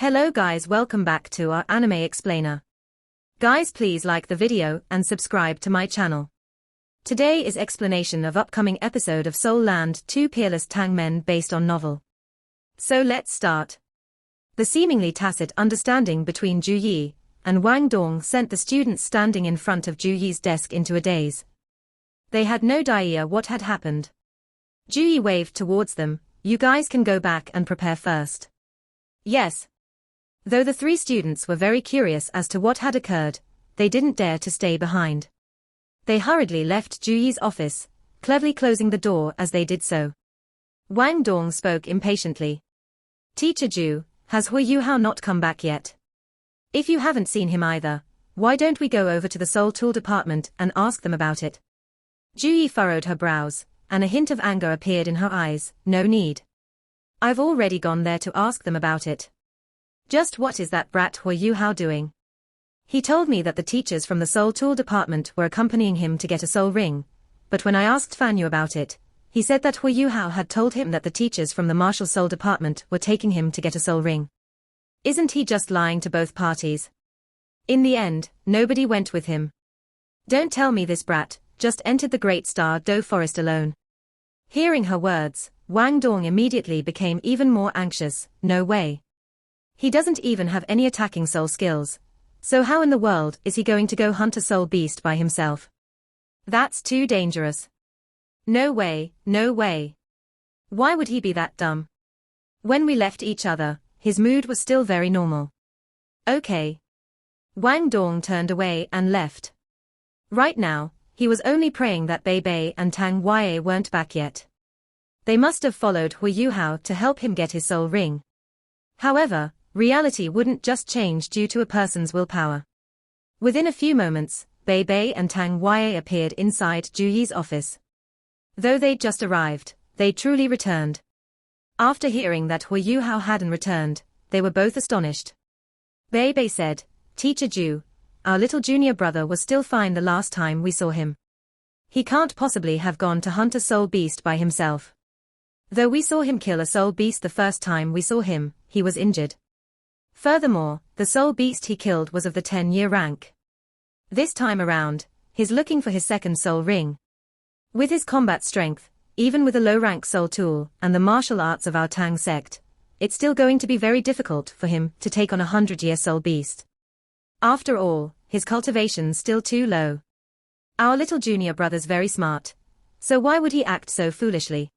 Hello guys, welcome back to our anime explainer. Guys, please like the video and subscribe to my channel. Today is explanation of upcoming episode of Soul Land 2 Peerless Tang Men based on novel. So let's start. The seemingly tacit understanding between Ju Yi and Wang Dong sent the students standing in front of Ju Yi's desk into a daze. They had no idea what had happened. Ju Yi waved towards them. You guys can go back and prepare first. Yes. Though the three students were very curious as to what had occurred, they didn't dare to stay behind. They hurriedly left Ju Yi's office, cleverly closing the door as they did so. Wang Dong spoke impatiently. Teacher Ju, has Hui Yuhao not come back yet? If you haven't seen him either, why don't we go over to the Soul Tool department and ask them about it? Ju Yi furrowed her brows, and a hint of anger appeared in her eyes. No need. I've already gone there to ask them about it. Just what is that brat Hui Yuhao doing? He told me that the teachers from the Soul Tool department were accompanying him to get a soul ring, but when I asked Fan Yu about it, he said that Hui Yuhao had told him that the teachers from the Martial Soul department were taking him to get a soul ring. Isn't he just lying to both parties? In the end, nobody went with him. Don't tell me this brat just entered the Great Star Do Forest alone. Hearing her words, Wang Dong immediately became even more anxious. No way. He doesn't even have any attacking soul skills, so how in the world is he going to go hunt a soul beast by himself? That's too dangerous. No way, no way. Why would he be that dumb? When we left each other, his mood was still very normal. Okay. Wang Dong turned away and left. Right now, he was only praying that Bei Bei and Tang Yue weren't back yet. They must have followed Hui Yuhao to help him get his soul ring. However, reality wouldn't just change due to a person's willpower. Within a few moments, Bei Bei and Tang Yue appeared inside Ju Yi's office. Though they'd just arrived, they truly returned. After hearing that Hui Yuhao hadn't returned, they were both astonished. Bei Bei said, Teacher Ju, our little junior brother was still fine the last time we saw him. He can't possibly have gone to hunt a soul beast by himself. Though we saw him kill a soul beast the first time we saw him, he was injured. Furthermore, the soul beast he killed was of the 10-year rank. This time around, he's looking for his second soul ring. With his combat strength, even with a low-rank soul tool and the martial arts of our Tang sect, it's still going to be very difficult for him to take on a 100-year soul beast. After all, his cultivation's still too low. Our little junior brother's very smart, so why would he act so foolishly?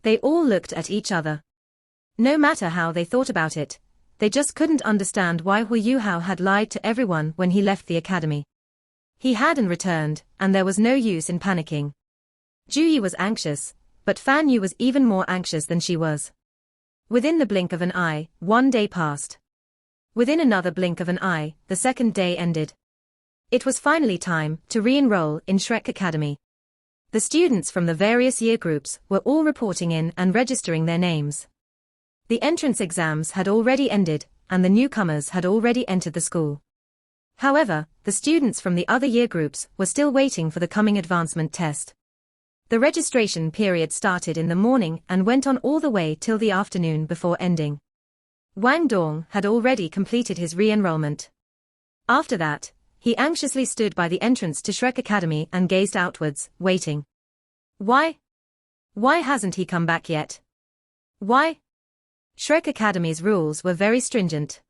They all looked at each other. No matter how they thought about it, they just couldn't understand why Hui Yuhao had lied to everyone when he left the academy. He hadn't returned, and there was no use in panicking. Ju Yi was anxious, but Fan Yu was even more anxious than she was. Within the blink of an eye, 1 day passed. Within another blink of an eye, the second day ended. It was finally time to re-enroll in Shrek Academy. The students from the various year groups were all reporting in and registering their names. The entrance exams had already ended, and the newcomers had already entered the school. However, the students from the other year groups were still waiting for the coming advancement test. The registration period started in the morning and went on all the way till the afternoon before ending. Wang Dong had already completed his re-enrollment. After that, he anxiously stood by the entrance to Shrek Academy and gazed outwards, waiting. Why? Why hasn't he come back yet? Why? Shrek Academy's rules were very stringent.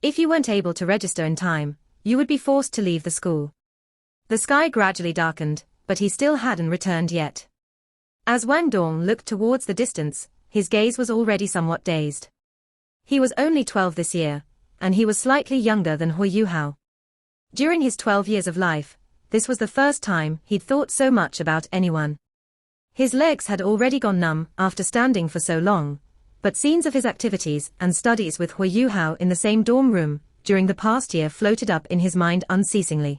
If you weren't able to register in time, you would be forced to leave the school. The sky gradually darkened, but he still hadn't returned yet. As Wang Dong looked towards the distance, his gaze was already somewhat dazed. He was only 12 this year, and he was slightly younger than Hui Yuhao. During his 12 years of life, this was the first time he'd thought so much about anyone. His legs had already gone numb after standing for so long, but scenes of his activities and studies with Hui Yuhao in the same dorm room during the past year floated up in his mind unceasingly.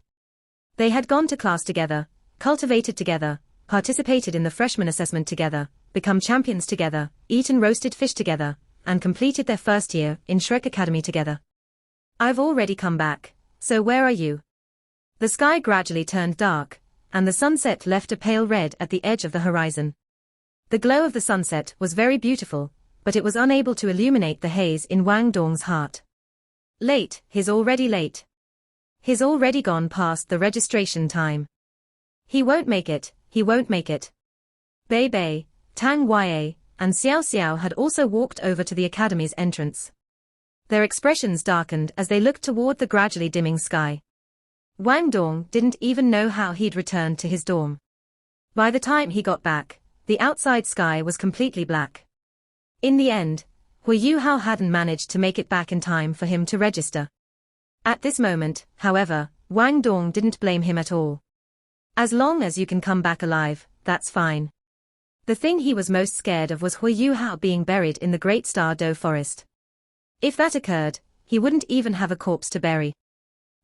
They had gone to class together, cultivated together, participated in the freshman assessment together, become champions together, eaten roasted fish together, and completed their first year in Shrek Academy together. I've already come back, so where are you? The sky gradually turned dark, and the sunset left a pale red at the edge of the horizon. The glow of the sunset was very beautiful, but it was unable to illuminate the haze in Wang Dong's heart. Late, he's already late. He's already gone past the registration time. He won't make it, he won't make it. Bei Bei, Tang Ya, and Xiao Xiao had also walked over to the academy's entrance. Their expressions darkened as they looked toward the gradually dimming sky. Wang Dong didn't even know how he'd returned to his dorm. By the time he got back, the outside sky was completely black. In the end, Hui Yuhao hadn't managed to make it back in time for him to register. At this moment, however, Wang Dong didn't blame him at all. As long as you can come back alive, that's fine. The thing he was most scared of was Hui Yuhao being buried in the Great Star Do forest. If that occurred, he wouldn't even have a corpse to bury.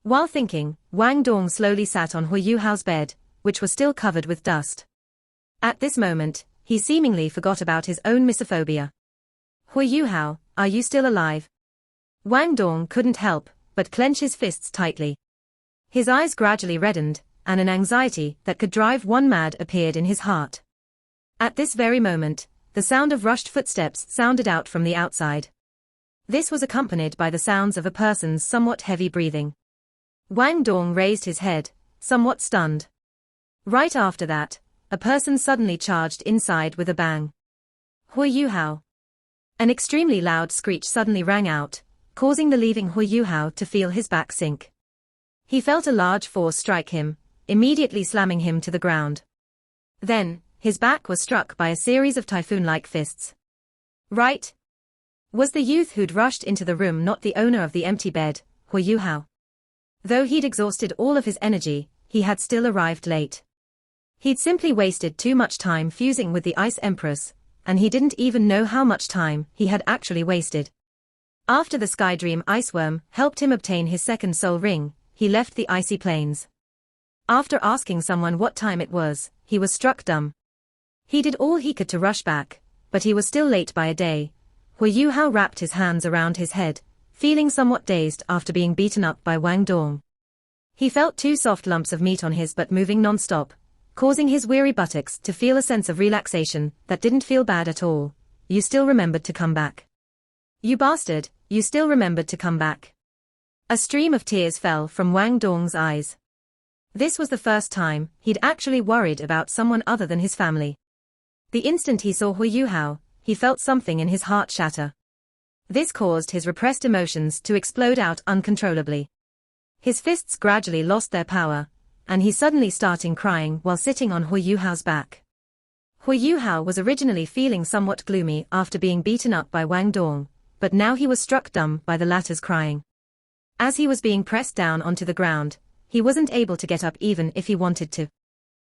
While thinking, Wang Dong slowly sat on Hui Yuhao's bed, which was still covered with dust. At this moment, he seemingly forgot about his own misophobia. Hui Yuhao, are you still alive? Wang Dong couldn't help but clench his fists tightly. His eyes gradually reddened, and an anxiety that could drive one mad appeared in his heart. At this very moment, the sound of rushed footsteps sounded out from the outside. This was accompanied by the sounds of a person's somewhat heavy breathing. Wang Dong raised his head, somewhat stunned. Right after that, a person suddenly charged inside with a bang. Hui Yuhao. An extremely loud screech suddenly rang out, causing the leaving Hui Yuhao to feel his back sink. He felt a large force strike him, immediately slamming him to the ground. Then, his back was struck by a series of typhoon-like fists. Right? Was the youth who'd rushed into the room not the owner of the empty bed, Hui Yuhao? Though he'd exhausted all of his energy, he had still arrived late. He'd simply wasted too much time fusing with the Ice Empress, and he didn't even know how much time he had actually wasted. After the Skydream Iceworm helped him obtain his second soul ring, he left the icy plains. After asking someone what time it was, he was struck dumb. He did all he could to rush back, but he was still late by a day. Hui Yuhao wrapped his hands around his head, feeling somewhat dazed after being beaten up by Wang Dong. He felt 2 soft lumps of meat on his butt moving non-stop, causing his weary buttocks to feel a sense of relaxation that didn't feel bad at all. You still remembered to come back. You bastard, you still remembered to come back. A stream of tears fell from Wang Dong's eyes. This was the first time he'd actually worried about someone other than his family. The instant he saw Hui Yuhao, he felt something in his heart shatter. This caused his repressed emotions to explode out uncontrollably. His fists gradually lost their power, and he suddenly started crying while sitting on Hui Yuhao's back. Hui Yuhao was originally feeling somewhat gloomy after being beaten up by Wang Dong, but now he was struck dumb by the latter's crying. As he was being pressed down onto the ground, he wasn't able to get up even if he wanted to.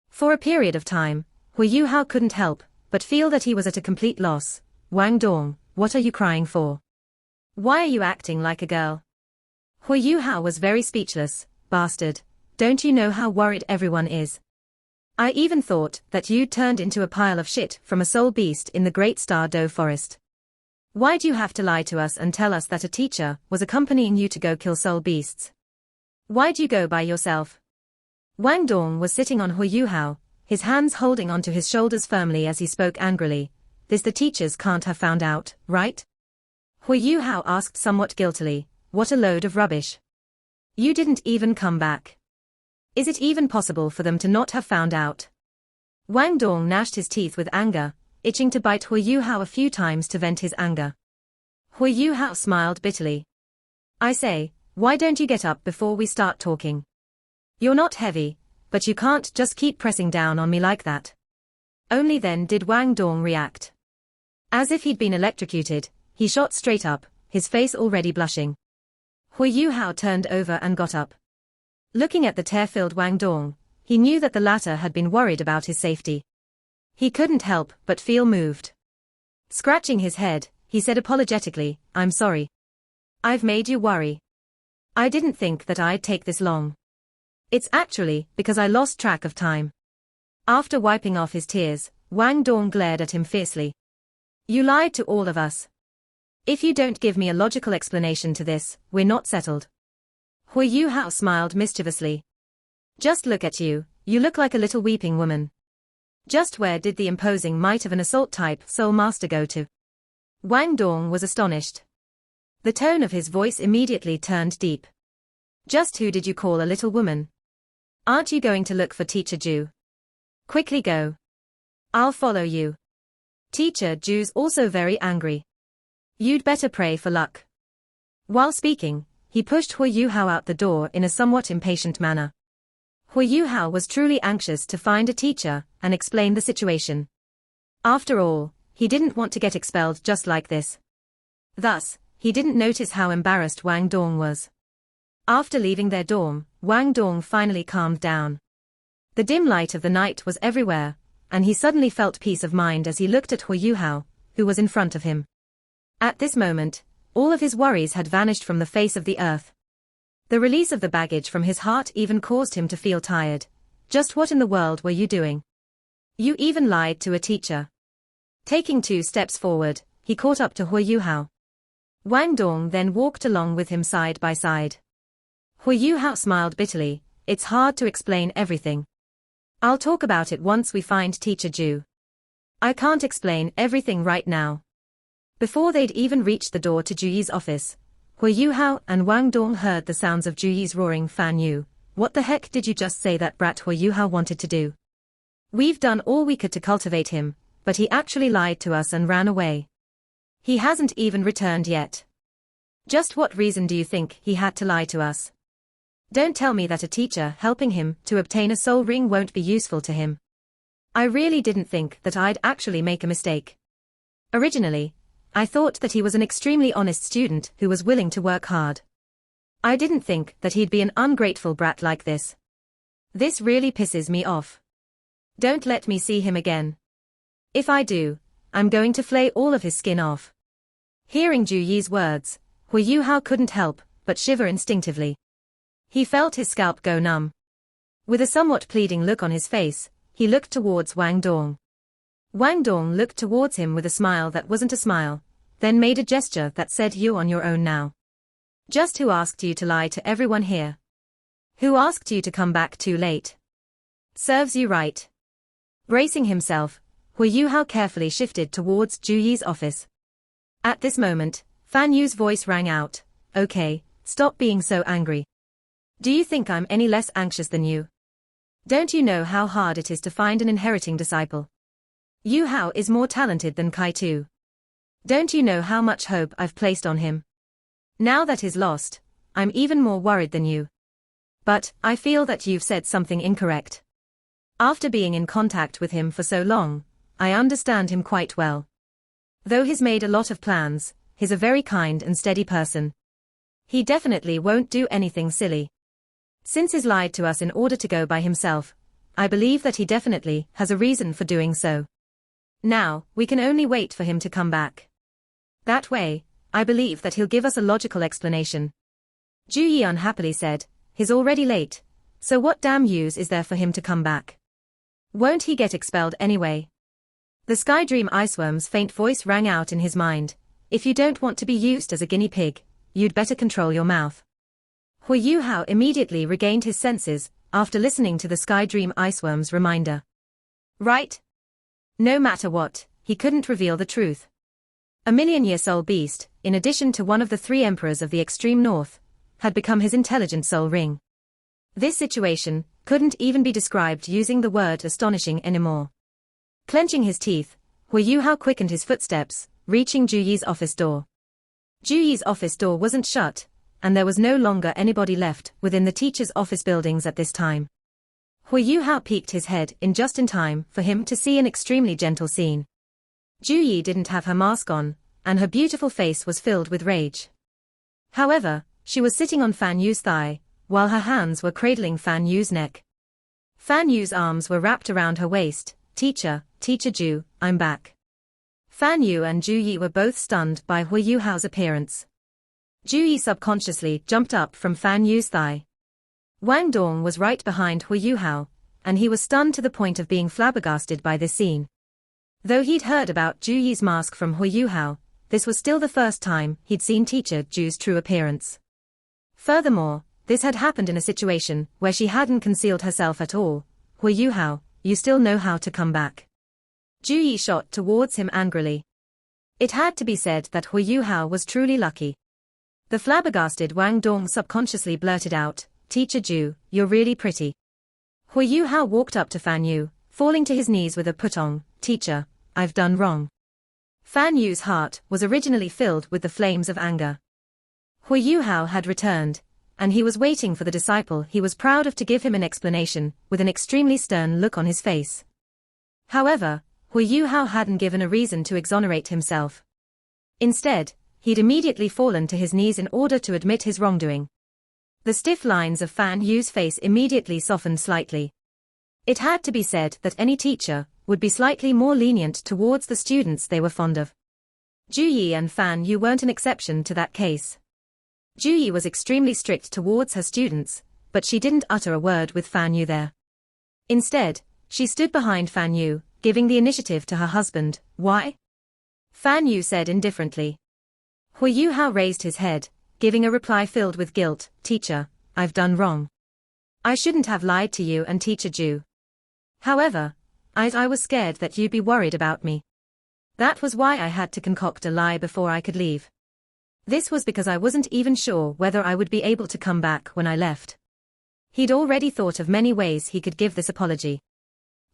For a period of time, Hui Yuhao couldn't help but feel that he was at a complete loss. Wang Dong, what are you crying for? Why are you acting like a girl? Hui Yuhao was very speechless. Bastard, don't you know how worried everyone is? I even thought that you turned into a pile of shit from a soul beast in the Great Star Do forest. Why'd you have to lie to us and tell us that a teacher was accompanying you to go kill soul beasts? Why'd you go by yourself? Wang Dong was sitting on Hui Yuhao, his hands holding onto his shoulders firmly as he spoke angrily. This the teachers can't have found out, right? Hui Yuhao asked somewhat guiltily. What a load of rubbish. You didn't even come back. Is it even possible for them to not have found out? Wang Dong gnashed his teeth with anger, itching to bite Hui Yuhao a few times to vent his anger. Hui Yuhao smiled bitterly. I say, why don't you get up before we start talking? You're not heavy, but you can't just keep pressing down on me like that. Only then did Wang Dong react. As if he'd been electrocuted, he shot straight up, his face already blushing. Hui Yuhao turned over and got up. Looking at the tear-filled Wang Dong, he knew that the latter had been worried about his safety. He couldn't help but feel moved. Scratching his head, he said apologetically, I'm sorry. I've made you worry. I didn't think that I'd take this long. It's actually because I lost track of time. After wiping off his tears, Wang Dong glared at him fiercely. You lied to all of us. If you don't give me a logical explanation to this, we're not settled. Hui Yuhao smiled mischievously. Just look at you, you look like a little weeping woman. Just where did the imposing might of an assault-type soul master go to? Wang Dong was astonished. The tone of his voice immediately turned deep. Just who did you call a little woman? Aren't you going to look for Teacher Ju? Quickly go. I'll follow you. Teacher Ju's also very angry. You'd better pray for luck. While speaking, he pushed Hu Yuhao out the door in a somewhat impatient manner. Hu Yuhao was truly anxious to find a teacher and explain the situation. After all, he didn't want to get expelled just like this. Thus, he didn't notice how embarrassed Wang Dong was. After leaving their dorm, Wang Dong finally calmed down. The dim light of the night was everywhere, and he suddenly felt peace of mind as he looked at Hu Yuhao, who was in front of him. At this moment, all of his worries had vanished from the face of the earth. The release of the baggage from his heart even caused him to feel tired. Just what in the world were you doing? You even lied to a teacher. Taking 2 steps forward, he caught up to Hu Yuhao. Wang Dong then walked along with him side by side. Hu Yuhao smiled bitterly. It's hard to explain everything. I'll talk about it once we find Teacher Ju. I can't explain everything right now. Before they'd even reached the door to Ju Yi's office, Hu Yuhao and Wang Dong heard the sounds of Ju Yi's roaring. Fan Yu, what the heck did you just say that brat Hu Yuhao wanted to do? We've done all we could to cultivate him, but he actually lied to us and ran away. He hasn't even returned yet. Just what reason do you think he had to lie to us? Don't tell me that a teacher helping him to obtain a soul ring won't be useful to him. I really didn't think that I'd actually make a mistake. Originally, I thought that he was an extremely honest student who was willing to work hard. I didn't think that he'd be an ungrateful brat like this. This really pisses me off. Don't let me see him again. If I do, I'm going to flay all of his skin off. Hearing Ju Yi's words, Hu Yuhao couldn't help but shiver instinctively. He felt his scalp go numb. With a somewhat pleading look on his face, he looked towards Wang Dong. Wang Dong looked towards him with a smile that wasn't a smile, then made a gesture that said, "You're on your own now. Just who asked you to lie to everyone here? Who asked you to come back too late? Serves you right." Bracing himself, Hu Yuhao carefully shifted towards Ju Yi's office. At this moment, Fan Yu's voice rang out, "Okay, stop being so angry. Do you think I'm any less anxious than you? Don't you know how hard it is to find an inheriting disciple? Yu Hao is more talented than Kai Tu. Don't you know how much hope I've placed on him? Now that he's lost, I'm even more worried than you. But I feel that you've said something incorrect. After being in contact with him for so long, I understand him quite well. Though he's made a lot of plans, he's a very kind and steady person. He definitely won't do anything silly. Since he's lied to us in order to go by himself, I believe that he definitely has a reason for doing so. Now, we can only wait for him to come back. That way, I believe that he'll give us a logical explanation." Ju Yi unhappily said, "He's already late, so what damn use is there for him to come back? Won't he get expelled anyway?" The Sky Dream Iceworm's faint voice rang out in his mind, "If you don't want to be used as a guinea pig, you'd better control your mouth." Hu Yuhao immediately regained his senses after listening to the Sky Dream Iceworm's reminder. Right? No matter what, he couldn't reveal the truth. A million-year soul beast, in addition to one of the 3 emperors of the extreme north, had become his intelligent soul ring. This situation couldn't even be described using the word astonishing anymore. Clenching his teeth, Hu Yuhao quickened his footsteps, reaching Ju Yi's office door. Ju Yi's office door wasn't shut, and there was no longer anybody left within the teacher's office buildings at this time. Hu Yuhao peeked his head in just in time for him to see an extremely gentle scene. Ju Yi didn't have her mask on, and her beautiful face was filled with rage. However, she was sitting on Fan Yu's thigh, while her hands were cradling Fan Yu's neck. Fan Yu's arms were wrapped around her waist. Teacher Ju, I'm back." Fan Yu and Ju Yi were both stunned by Hu Yuhao's appearance. Ju Yi subconsciously jumped up from Fan Yu's thigh. Wang Dong was right behind Hu Yuhao, and he was stunned to the point of being flabbergasted by this scene. Though he'd heard about Ju Yi's mask from Hu Yuhao, this was still the first time he'd seen Teacher Ju's true appearance. Furthermore, this had happened in a situation where she hadn't concealed herself at all. "Hu Yuhao, you still know how to come back." Ju Yi shot towards him angrily. It had to be said that Hu Yuhao was truly lucky. The flabbergasted Wang Dong subconsciously blurted out, "Teacher Ju, you're really pretty." Hu Yuhao walked up to Fan Yu, falling to his knees with a "Putong, teacher, I've done wrong." Fan Yu's heart was originally filled with the flames of anger. Hu Yuhao had returned, and he was waiting for the disciple he was proud of to give him an explanation, with an extremely stern look on his face. However, Hu Yuhao hadn't given a reason to exonerate himself. Instead, he'd immediately fallen to his knees in order to admit his wrongdoing. The stiff lines of Fan Yu's face immediately softened slightly. It had to be said that any teacher would be slightly more lenient towards the students they were fond of. Ju Yi and Fan Yu weren't an exception to that case. Ju Yi was extremely strict towards her students, but she didn't utter a word with Fan Yu there. Instead, she stood behind Fan Yu, giving the initiative to her husband. "Why?" Fan Yu said indifferently. Hu Yuhao raised his head, giving a reply filled with guilt. "Teacher, I've done wrong. I shouldn't have lied to you and Teacher Ju. However, I was scared that you'd be worried about me. That was why I had to concoct a lie before I could leave. This was because I wasn't even sure whether I would be able to come back when I left." He'd already thought of many ways he could give this apology.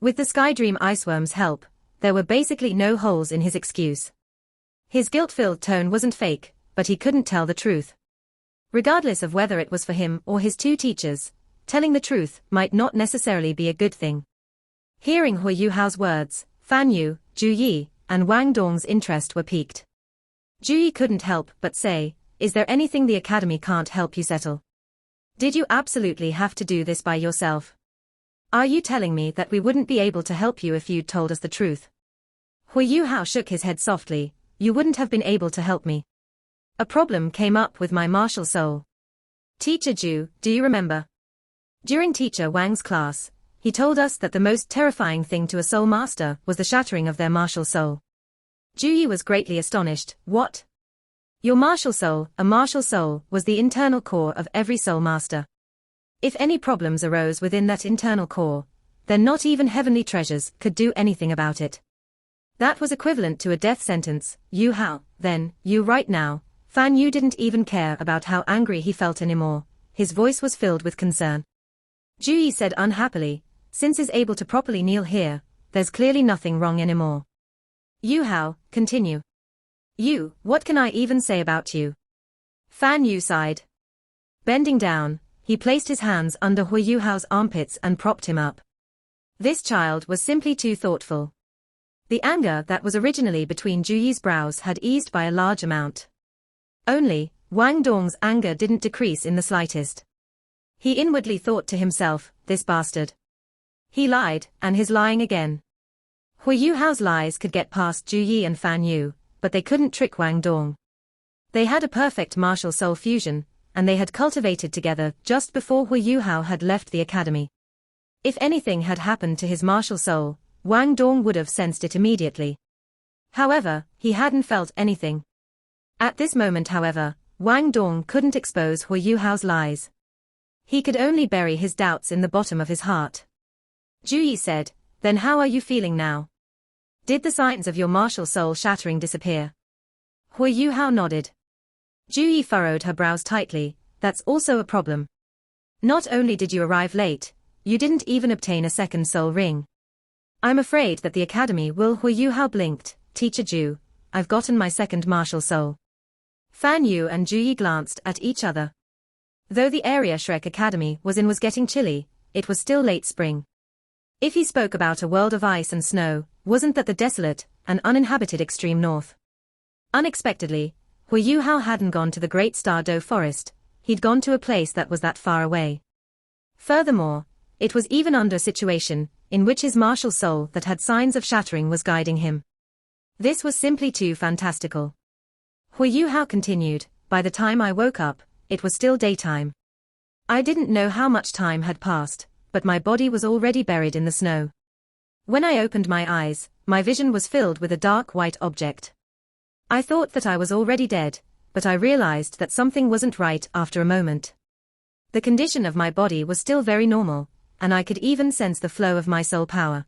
With the Skydream Iceworm's help, there were basically no holes in his excuse. His guilt-filled tone wasn't fake, but he couldn't tell the truth. Regardless of whether it was for him or his two teachers, telling the truth might not necessarily be a good thing. Hearing Hu Yuhao's words, Fan Yu, Ju Yi, and Wang Dong's interest were piqued. Ju Yi couldn't help but say, "Is there anything the academy can't help you settle? Did you absolutely have to do this by yourself? Are you telling me that we wouldn't be able to help you if you'd told us the truth?" Hu Yuhao shook his head softly. "You wouldn't have been able to help me. A problem came up with my martial soul. Teacher Ju, do you remember? During Teacher Wang's class, he told us that the most terrifying thing to a soul master was the shattering of their martial soul." Ju Yi was greatly astonished. "What? Your martial soul?" A martial soul was the internal core of every soul master. If any problems arose within that internal core, then not even heavenly treasures could do anything about it. That was equivalent to a death sentence. "You how, then, you right now?" Fan Yu didn't even care about how angry he felt anymore. His voice was filled with concern. Ju Yi said unhappily, "Since is able to properly kneel here, there's clearly nothing wrong anymore. You how, continue. You, what can I even say about you?" Fan Yu sighed. Bending down, he placed his hands under Hu Yuhao's armpits and propped him up. This child was simply too thoughtful. The anger that was originally between Ju Yi's brows had eased by a large amount. Only, Wang Dong's anger didn't decrease in the slightest. He inwardly thought to himself, "This bastard. He lied, and he's lying again." Hu Yuhao's lies could get past Ju Yi and Fan Yu, but they couldn't trick Wang Dong. They had a perfect martial soul fusion, and they had cultivated together just before Hu Yuhao had left the academy. If anything had happened to his martial soul, Wang Dong would have sensed it immediately. However, he hadn't felt anything. At this moment, however, Wang Dong couldn't expose Hu Yuhao's lies. He could only bury his doubts in the bottom of his heart. Ju Yi said, "Then how are you feeling now? Did the signs of your martial soul shattering disappear?" Hu Yuhao nodded. Ju Yi furrowed her brows tightly. "That's also a problem. Not only did you arrive late, you didn't even obtain a second soul ring. I'm afraid that the academy will." Hu Yuhao blinked. "Teacher Ju, I've gotten my second martial soul." Fan Yu and Ju Yi glanced at each other. Though the area Shrek Academy was in was getting chilly, it was still late spring. If he spoke about a world of ice and snow, wasn't that the desolate and uninhabited extreme north? Unexpectedly, Hu Yuhao hadn't gone to the Great Star Doe Forest, he'd gone to a place that was that far away. Furthermore, it was even under a situation in which his martial soul that had signs of shattering was guiding him. This was simply too fantastical. Hu Yuhao continued, "By the time I woke up, it was still daytime. I didn't know how much time had passed, but my body was already buried in the snow. When I opened my eyes, my vision was filled with a dark white object. I thought that I was already dead, but I realized that something wasn't right after a moment. The condition of my body was still very normal, and I could even sense the flow of my soul power.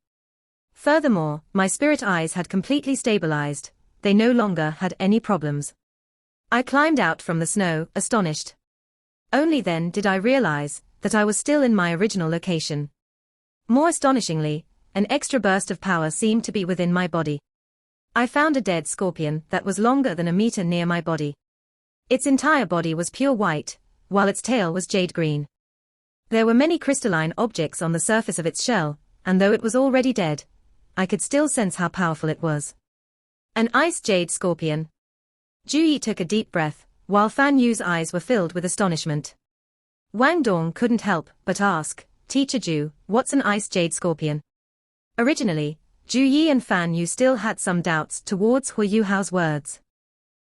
Furthermore, my spirit eyes had completely stabilized, they no longer had any problems. I climbed out from the snow, astonished. Only then did I realize that I was still in my original location. More astonishingly, an extra burst of power seemed to be within my body. I found a dead scorpion that was longer than a meter near my body. Its entire body was pure white, while its tail was jade green. There were many crystalline objects on the surface of its shell, and though it was already dead, I could still sense how powerful it was. An ice jade scorpion. Ju Yi took a deep breath, while Fan Yu's eyes were filled with astonishment. Wang Dong couldn't help but ask, "Teacher Ju, what's an ice jade scorpion?" Originally, Ju Yi and Fan Yu still had some doubts towards Hu Yuhao's words.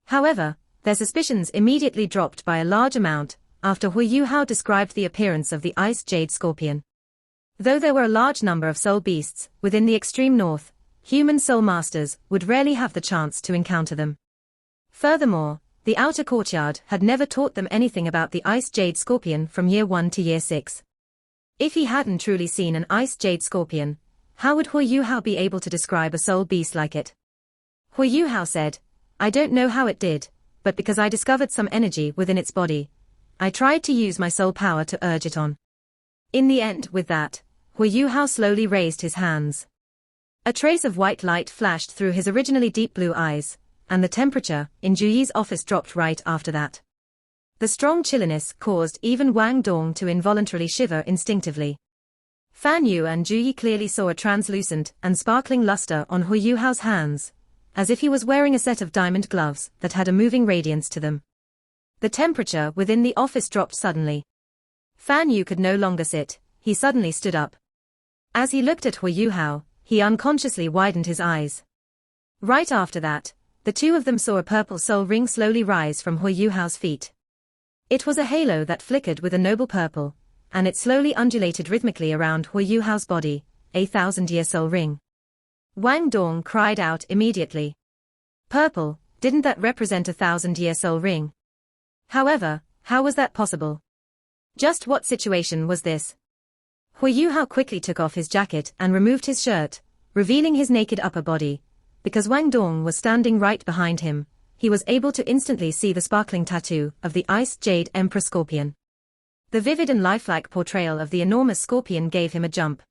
However, their suspicions immediately dropped by a large amount after Hu Yuhao described the appearance of the ice jade scorpion. Though there were a large number of soul beasts within the extreme north, human soul masters would rarely have the chance to encounter them. Furthermore, the outer courtyard had never taught them anything about the ice jade scorpion from year 1 to year 6. If he hadn't truly seen an ice jade scorpion, how would Hu Yuhao be able to describe a soul beast like it? Hu Yuhao said, "I don't know how it did, but because I discovered some energy within its body, I tried to use my soul power to urge it on." In the end, with that, Hu Yuhao slowly raised his hands. A trace of white light flashed through his originally deep blue eyes, and the temperature in Ju Yi's office dropped right after that. The strong chilliness caused even Wang Dong to involuntarily shiver instinctively. Fan Yu and Ju Yi clearly saw a translucent and sparkling luster on Hu Yuhao's hands, as if he was wearing a set of diamond gloves that had a moving radiance to them. The temperature within the office dropped suddenly. Fan Yu could no longer sit, he suddenly stood up. As he looked at Hu Yuhao, he unconsciously widened his eyes. Right after that, the two of them saw a purple soul ring slowly rise from Hu Yuhao's feet. It was a halo that flickered with a noble purple, and it slowly undulated rhythmically around Hu Yuhao's body, a 1,000-year soul ring. Wang Dong cried out immediately. Purple, didn't that represent a 1,000-year soul ring? However, how was that possible? Just what situation was this? Hu Yuhao quickly took off his jacket and removed his shirt, revealing his naked upper body. Because Wang Dong was standing right behind him, he was able to instantly see the sparkling tattoo of the Ice Jade Emperor Scorpion. The vivid and lifelike portrayal of the enormous scorpion gave him a jump.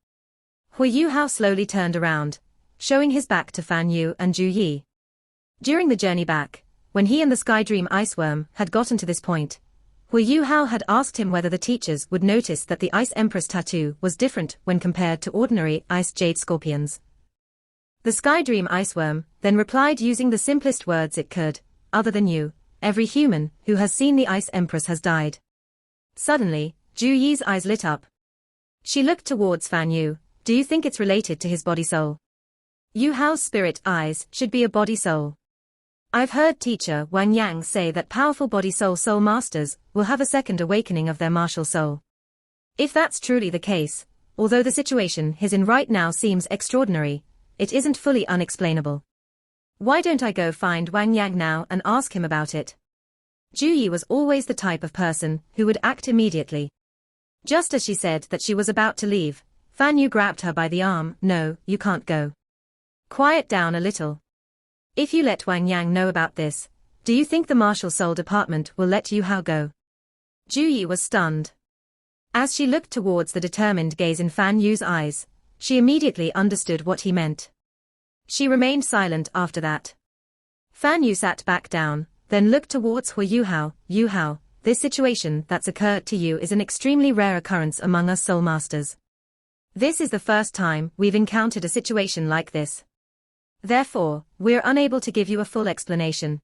Hu Yuhao slowly turned around, showing his back to Fan Yu and Ju Yi. During the journey back, when he and the Sky Dream Iceworm had gotten to this point, Hu Yuhao had asked him whether the teachers would notice that the Ice Empress tattoo was different when compared to ordinary Ice Jade Scorpions. The Sky Dream Iceworm then replied using the simplest words it could, "Other than you, every human who has seen the Ice Empress has died." Suddenly, Ju Yi's eyes lit up. She looked towards Fan Yu. "Do you think it's related to his body-soul?" Yuhao's spirit eyes should be a body-soul. I've heard teacher Wang Yang say that powerful body-soul soul masters will have a second awakening of their martial soul. If that's truly the case, although the situation he's in right now seems extraordinary, it isn't fully unexplainable. Why don't I go find Wang Yang now and ask him about it? Ju Yi was always the type of person who would act immediately. Just as she said that she was about to leave, Fan Yu grabbed her by the arm. "No, you can't go. Quiet down a little. If you let Wang Yang know about this, do you think the Martial Soul Department will let Yuhao go?" Ju Yi was stunned. As she looked towards the determined gaze in Fan Yu's eyes, she immediately understood what he meant. She remained silent after that. Fan Yu sat back down, then looked towards Hu Yuhao. "Yuhao, this situation that's occurred to you is an extremely rare occurrence among us soul masters. This is the first time we've encountered a situation like this. Therefore, we're unable to give you a full explanation.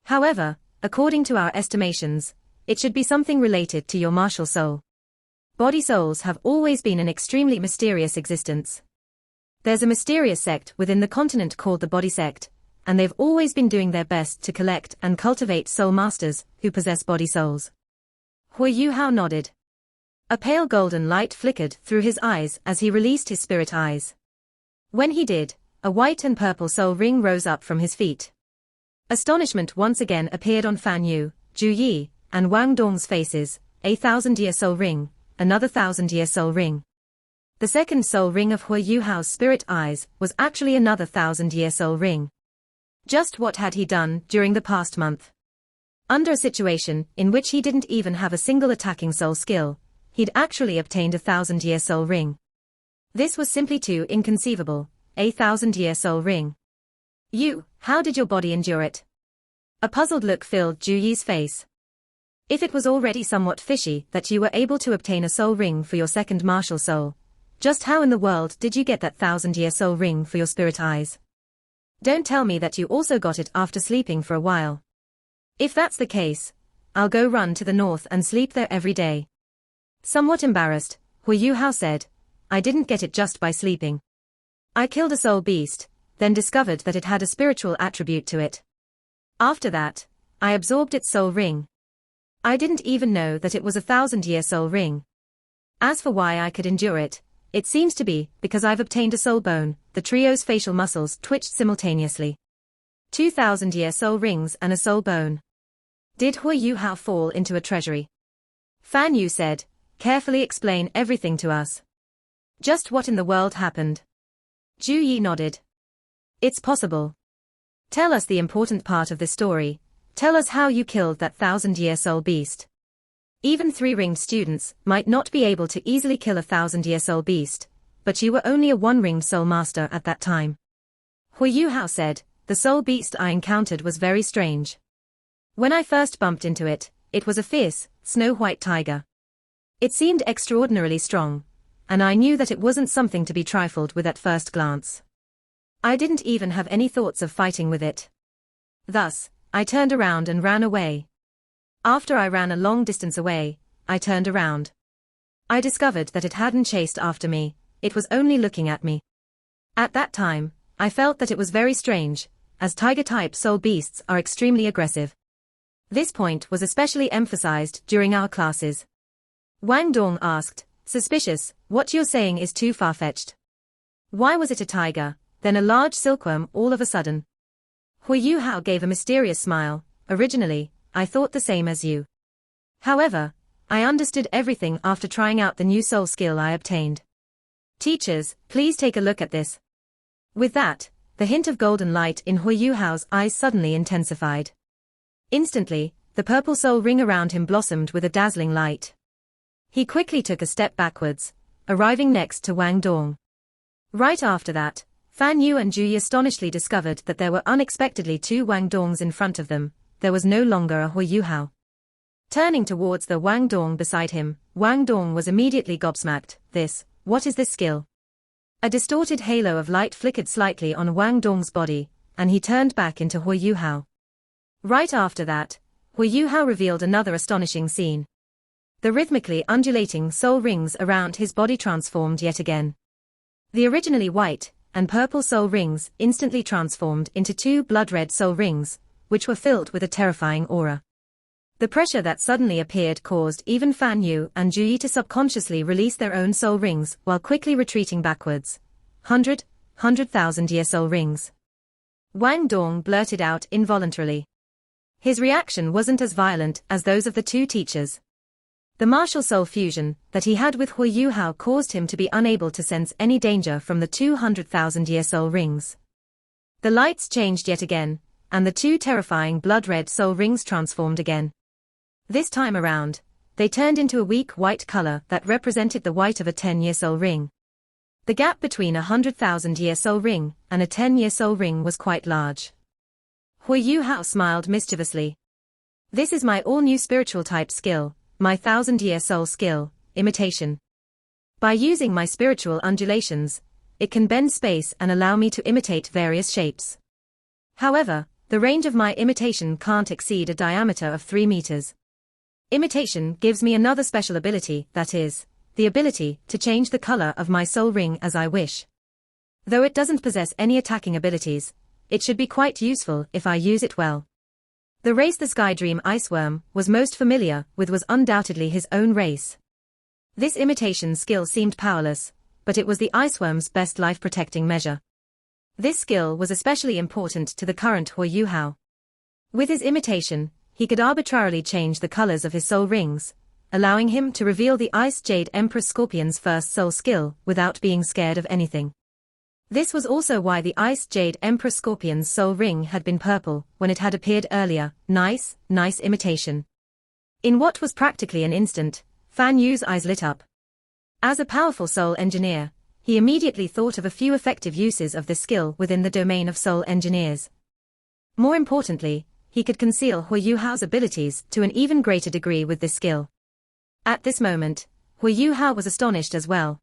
However, according to our estimations, it should be something related to your martial soul. Body souls have always been an extremely mysterious existence. There's a mysterious sect within the continent called the Body Sect, and they've always been doing their best to collect and cultivate soul masters who possess body souls." Hu Yuhao nodded. A pale golden light flickered through his eyes as he released his spirit eyes. When he did, a white and purple soul ring rose up from his feet. Astonishment once again appeared on Fan Yu, Ju Yi, and Wang Dong's faces. A 1,000-year soul ring, another 1,000-year soul ring. The second soul ring of Hu Yuhao's spirit eyes was actually another 1,000-year soul ring. Just what had he done during the past month? Under a situation in which he didn't even have a single attacking soul skill, he'd actually obtained a 1,000-year soul ring. This was simply too inconceivable. A 1,000-year soul ring. How did your body endure it? A puzzled look filled Ju Yi's face. If it was already somewhat fishy that you were able to obtain a soul ring for your second martial soul, just how in the world did you get that 1,000-year soul ring for your spirit eyes? Don't tell me that you also got it after sleeping for a while. If that's the case, I'll go run to the north and sleep there every day. Somewhat embarrassed, Hu Yuhao said, I didn't get it just by sleeping. I killed a soul beast, then discovered that it had a spiritual attribute to it. After that, I absorbed its soul ring. I didn't even know that it was a 1,000-year soul ring. As for why I could endure it, it seems to be because I've obtained a soul bone. The trio's facial muscles twitched simultaneously. 2,000-year soul rings and a soul bone. Did Hu Yuhao fall into a treasury? Fan Yu said, carefully explain everything to us. Just what in the world happened? Ju Yi nodded. It's possible. Tell us the important part of this story. Tell us how you killed that 1,000-year soul beast. Even 3-ringed students might not be able to easily kill a 1,000-year soul beast, but you were only a 1-ringed soul master at that time. Hu Yuhao said, the soul beast I encountered was very strange. When I first bumped into it, it was a fierce, snow-white tiger. It seemed extraordinarily strong, and I knew that it wasn't something to be trifled with at first glance. I didn't even have any thoughts of fighting with it. Thus, I turned around and ran away. After I ran a long distance away, I turned around. I discovered that it hadn't chased after me, it was only looking at me. At that time, I felt that it was very strange, as tiger-type soul beasts are extremely aggressive. This point was especially emphasized during our classes. Wang Dong asked, suspicious, what you're saying is too far-fetched. Why was it a tiger, then a large silkworm all of a sudden? Hu Yuhao gave a mysterious smile. Originally, I thought the same as you. However, I understood everything after trying out the new soul skill I obtained. Teachers, please take a look at this. With that, the hint of golden light in Hu Yuhao's eyes suddenly intensified. Instantly, the purple soul ring around him blossomed with a dazzling light. He quickly took a step backwards, arriving next to Wang Dong. Right after that, Fan Yu and Ju Yi astonishedly discovered that there were unexpectedly 2 Wang Dongs in front of them. There was no longer a Hu Yuhao. Turning towards the Wang Dong beside him, Wang Dong was immediately gobsmacked. What is this skill? A distorted halo of light flickered slightly on Wang Dong's body, and he turned back into Hu Yuhao. Right after that, Hu Yuhao revealed another astonishing scene. The rhythmically undulating soul rings around his body transformed yet again. The originally white and purple soul rings instantly transformed into 2 blood-red soul rings, which were filled with a terrifying aura. The pressure that suddenly appeared caused even Fan Yu and Ju Yi to subconsciously release their own soul rings while quickly retreating backwards. 100,000-year soul rings. Wang Dong blurted out involuntarily. His reaction wasn't as violent as those of the 2 teachers. The martial soul fusion that he had with Hu Yuhao caused him to be unable to sense any danger from the 200,000-year soul rings. The lights changed yet again, and the 2 terrifying blood-red soul rings transformed again. This time around, they turned into a weak white color that represented the white of a 10-year soul ring. The gap between a 100,000-year soul ring and a 10-year soul ring was quite large. Hu Yuhao smiled mischievously. This is my all-new spiritual type skill, my 1,000-year soul skill, imitation. By using my spiritual undulations, it can bend space and allow me to imitate various shapes. However, the range of my imitation can't exceed a diameter of 3 meters. Imitation gives me another special ability, that is, the ability to change the color of my soul ring as I wish. Though it doesn't possess any attacking abilities, it should be quite useful if I use it well. The race the Sky Dream Iceworm was most familiar with was undoubtedly his own race. This imitation skill seemed powerless, but it was the Iceworm's best life-protecting measure. This skill was especially important to the current Hu Yuhao. With his imitation, he could arbitrarily change the colors of his soul rings, allowing him to reveal the Ice Jade Empress Scorpion's first soul skill without being scared of anything. This was also why the Ice Jade Emperor Scorpion's soul ring had been purple when it had appeared earlier. Nice imitation. In what was practically an instant, Fan Yu's eyes lit up. As a powerful soul engineer, he immediately thought of a few effective uses of this skill within the domain of soul engineers. More importantly, he could conceal Hui Yuhao's abilities to an even greater degree with this skill. At this moment, Hui Yuhao was astonished as well.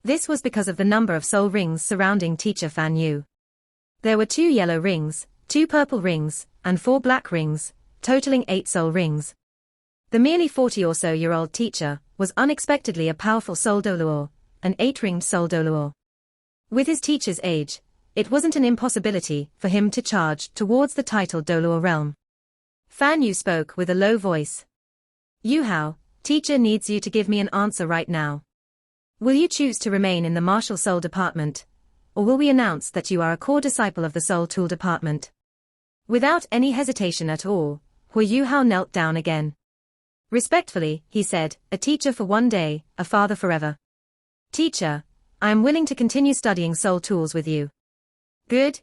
This was because of the number of soul rings surrounding teacher Fan Yu. There were 2 yellow rings, 2 purple rings, and 4 black rings, totaling 8 soul rings. The merely 40 or so year old teacher was unexpectedly a powerful soul doluor, an 8-ringed soul doluor. With his teacher's age, it wasn't an impossibility for him to charge towards the titled doluor realm. Fan Yu spoke with a low voice. Yuhao, teacher needs you to give me an answer right now. Will you choose to remain in the martial soul department, or will we announce that you are a core disciple of the soul tool department? Without any hesitation at all, Hui Yuhao knelt down again. Respectfully, he said, a teacher for 1 day, a father forever. Teacher, I am willing to continue studying soul tools with you. Good.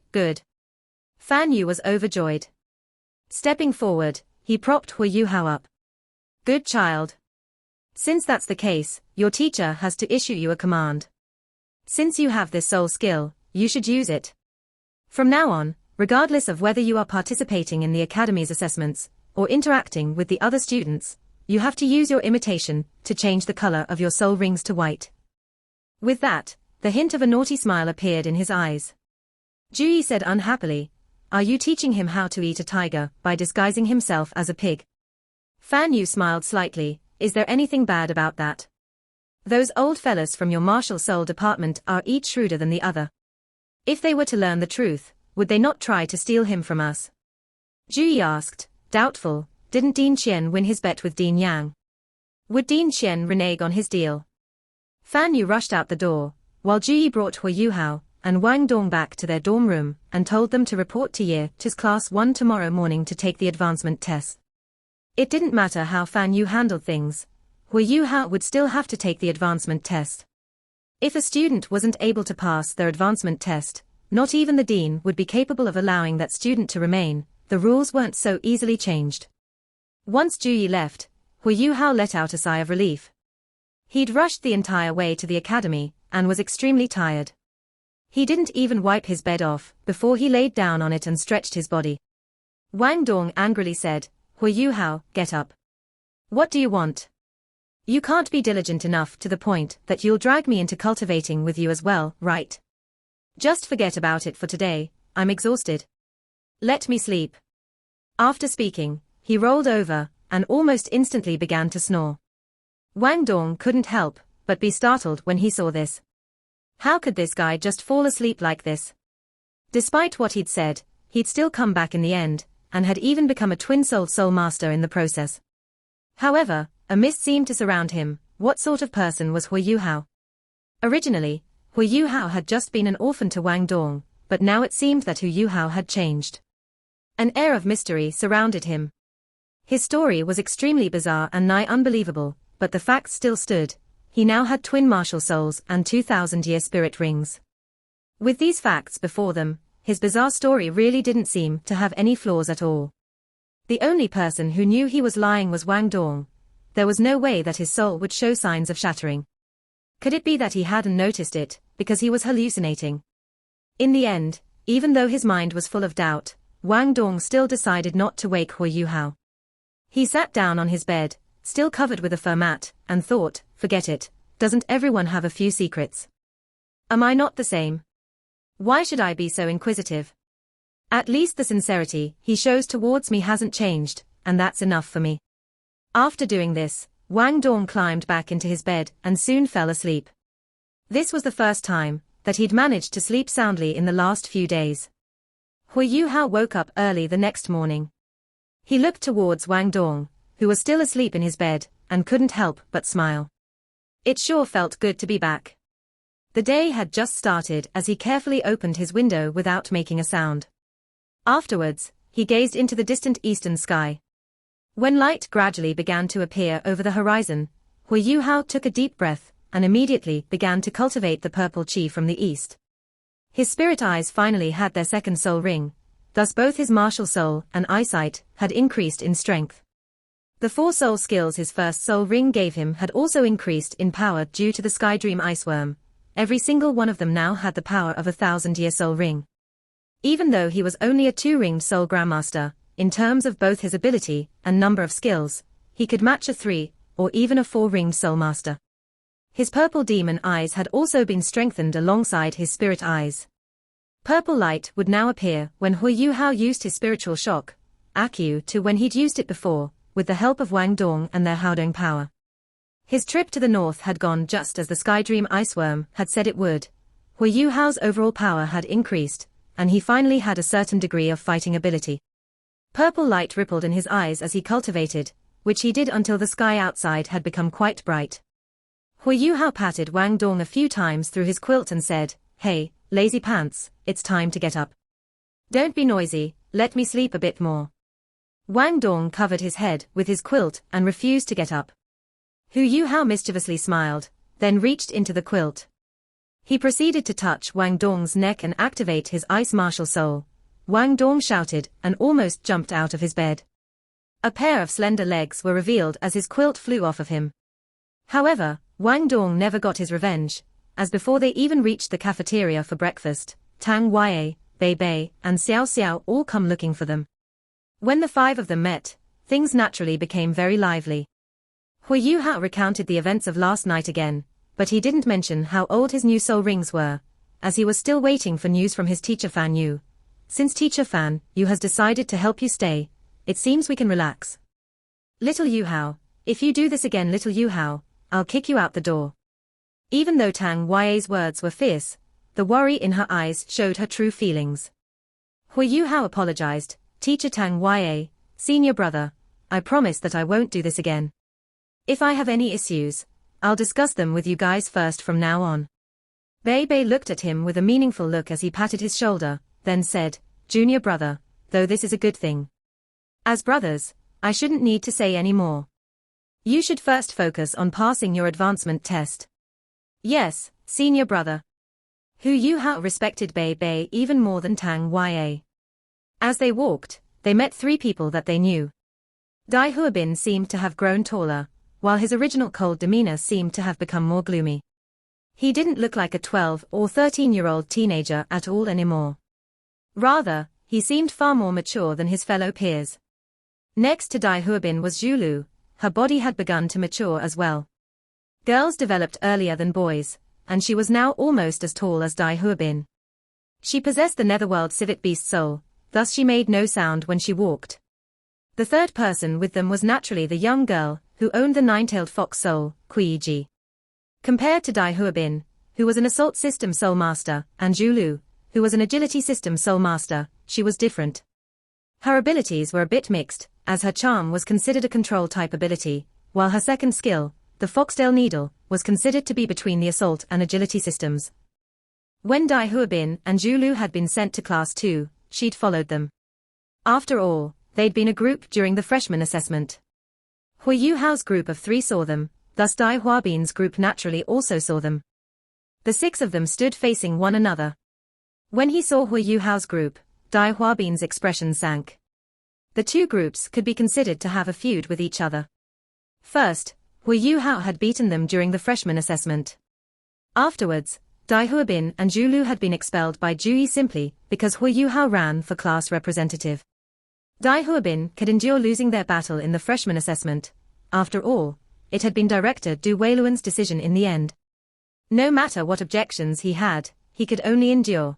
Fan Yu was overjoyed. Stepping forward, he propped Hui Yuhao up. Good child. Since that's the case, your teacher has to issue you a command. Since you have this soul skill, you should use it. From now on, regardless of whether you are participating in the academy's assessments, or interacting with the other students, you have to use your imitation to change the color of your soul rings to white. With that, the hint of a naughty smile appeared in his eyes. Juyi said unhappily, are you teaching him how to eat a tiger by disguising himself as a pig? Fan Yu smiled slightly. Is there anything bad about that? Those old fellas from your martial soul department are each shrewder than the other. If they were to learn the truth, would they not try to steal him from us? Juyi asked, doubtful, didn't Dean Qian win his bet with Dean Yang? Would Dean Qian renege on his deal? Fan Yu rushed out the door, while Juyi brought Hui Yuhao and Wang Dong back to their dorm room and told them to report to Year 2's class 1 tomorrow morning to take the advancement test. It didn't matter how Fan Yu handled things, Hui Yuhao would still have to take the advancement test. If a student wasn't able to pass their advancement test, not even the dean would be capable of allowing that student to remain. The rules weren't so easily changed. Once Juyi left, Hui Yuhao let out a sigh of relief. He'd rushed the entire way to the academy, and was extremely tired. He didn't even wipe his bed off before he laid down on it and stretched his body. Wang Dong angrily said, Hui Yuhao, get up. What do you want? You can't be diligent enough to the point that you'll drag me into cultivating with you as well, right? Just forget about it for today, I'm exhausted. Let me sleep. After speaking, he rolled over, and almost instantly began to snore. Wang Dong couldn't help but be startled when he saw this. How could this guy just fall asleep like this? Despite what he'd said, he'd still come back in the end, and had even become a twin-souled soul master in the process. However, a mist seemed to surround him. What sort of person was Hui Yuhao? Originally, Hui Yuhao had just been an orphan to Wang Dong, but now it seemed that Hui Yuhao had changed. An air of mystery surrounded him. His story was extremely bizarre and nigh unbelievable, but the facts still stood. He now had twin martial souls and 2,000-year spirit rings. With these facts before them, his bizarre story really didn't seem to have any flaws at all. The only person who knew he was lying was Wang Dong. There was no way that his soul would show signs of shattering. Could it be that he hadn't noticed it, because he was hallucinating? In the end, even though his mind was full of doubt, Wang Dong still decided not to wake Hui Yuhao. He sat down on his bed, still covered with a fur mat, and thought, forget it, doesn't everyone have a few secrets? Am I not the same? Why should I be so inquisitive? At least the sincerity he shows towards me hasn't changed, and that's enough for me. After doing this, Wang Dong climbed back into his bed and soon fell asleep. This was the first time that he'd managed to sleep soundly in the last few days. Hui Yuhao woke up early the next morning. He looked towards Wang Dong, who was still asleep in his bed, and couldn't help but smile. It sure felt good to be back. The day had just started as he carefully opened his window without making a sound. Afterwards, he gazed into the distant eastern sky. When light gradually began to appear over the horizon, Hui Yuhao took a deep breath and immediately began to cultivate the purple qi from the east. His spirit eyes finally had their second soul ring, thus both his martial soul and eyesight had increased in strength. The 4 soul skills his first soul ring gave him had also increased in power due to the Sky Dream Iceworm. Every single one of them now had the power of a 1,000-year soul ring. Even though he was only a 2-ringed soul grandmaster, in terms of both his ability and number of skills, he could match a 3 or even a 4-ringed soul master. His purple demon eyes had also been strengthened alongside his spirit eyes. Purple light would now appear when Hui Yuhao used his spiritual shock, Akyu, to when he'd used it before, with the help of Wang Dong and their Haodong power. His trip to the north had gone just as the Sky Dream Iceworm had said it would. Hui Yuhao's overall power had increased, and he finally had a certain degree of fighting ability. Purple light rippled in his eyes as he cultivated, which he did until the sky outside had become quite bright. Hui Yuhao patted Wang Dong a few times through his quilt and said, "Hey, lazy pants, it's time to get up. Don't be noisy, let me sleep a bit more." Wang Dong covered his head with his quilt and refused to get up. Hu Yuhao mischievously smiled, then reached into the quilt. He proceeded to touch Wang Dong's neck and activate his ice martial soul. Wang Dong shouted and almost jumped out of his bed. A pair of slender legs were revealed as his quilt flew off of him. However, Wang Dong never got his revenge, as before they even reached the cafeteria for breakfast, Tang Yue, Bei Bei, and Xiao Xiao all come looking for them. When the 5 of them met, things naturally became very lively. Hui Yuhao recounted the events of last night again, but he didn't mention how old his new soul rings were, as he was still waiting for news from his teacher Fan Yu. "Since teacher Fan Yu has decided to help you stay, it seems we can relax. Little Yuhao, if you do this again, little Yuhao, I'll kick you out the door." Even though Tang Yue's words were fierce, the worry in her eyes showed her true feelings. Hui Yuhao apologized, "Teacher Tang Yue, senior brother, I promise that I won't do this again. If I have any issues, I'll discuss them with you guys first from now on." Bei Bei looked at him with a meaningful look as he patted his shoulder, then said, "Junior brother, though this is a good thing. As brothers, I shouldn't need to say any more. You should first focus on passing your advancement test." "Yes, senior brother." Hu Yuhao respected Bei Bei even more than Tang Yue. As they walked, they met 3 people that they knew. Dai Huabin seemed to have grown taller, while his original cold demeanor seemed to have become more gloomy. He didn't look like a 12 or 13-year-old teenager at all anymore. Rather, he seemed far more mature than his fellow peers. Next to Dai Huabin was Zhulu. Her body had begun to mature as well. Girls developed earlier than boys, and she was now almost as tall as Dai Huabin. She possessed the netherworld civet beast soul, thus she made no sound when she walked. The third person with them was naturally the young girl who owned the 9-tailed fox soul, Kuiji. Compared to Dai Huabin, who was an assault system soul master, and Zhulu, who was an agility system soul master, she was different. Her abilities were a bit mixed, as her charm was considered a control-type ability, while her second skill, the foxtail needle, was considered to be between the assault and agility systems. When Dai Huabin and Zhulu had been sent to Class 2, she'd followed them. After all, they'd been a group during the freshman assessment. Hui Yuhao's group of 3 saw them, thus Dai Huabin's group naturally also saw them. The 6 of them stood facing one another. When he saw Hui Yuhao's group, Dai Huabin's expression sank. The 2 groups could be considered to have a feud with each other. First, Hui Yuhao had beaten them during the freshman assessment. Afterwards, Dai Huabin and Zhulu had been expelled by Juyi simply because Hui Yuhao ran for class representative. Dai Huabin could endure losing their battle in the freshman assessment. After all, it had been Director Du Weiluan's decision in the end. No matter what objections he had, he could only endure.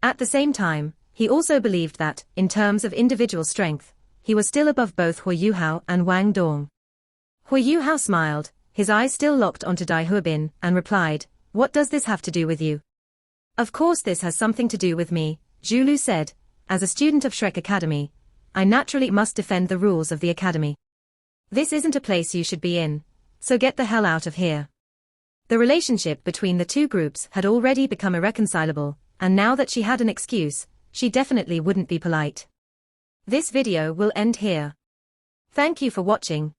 At the same time, he also believed that, in terms of individual strength, he was still above both Hui Yuhao and Wang Dong. Hui Yuhao smiled, his eyes still locked onto Dai Huabin, and replied, "What does this have to do with you?" "Of course this has something to do with me," Zhulu said. "As a student of Shrek Academy, I naturally must defend the rules of the academy. This isn't a place you should be in, so get the hell out of here." The relationship between the 2 groups had already become irreconcilable, and now that she had an excuse, she definitely wouldn't be polite. This video will end here. Thank you for watching.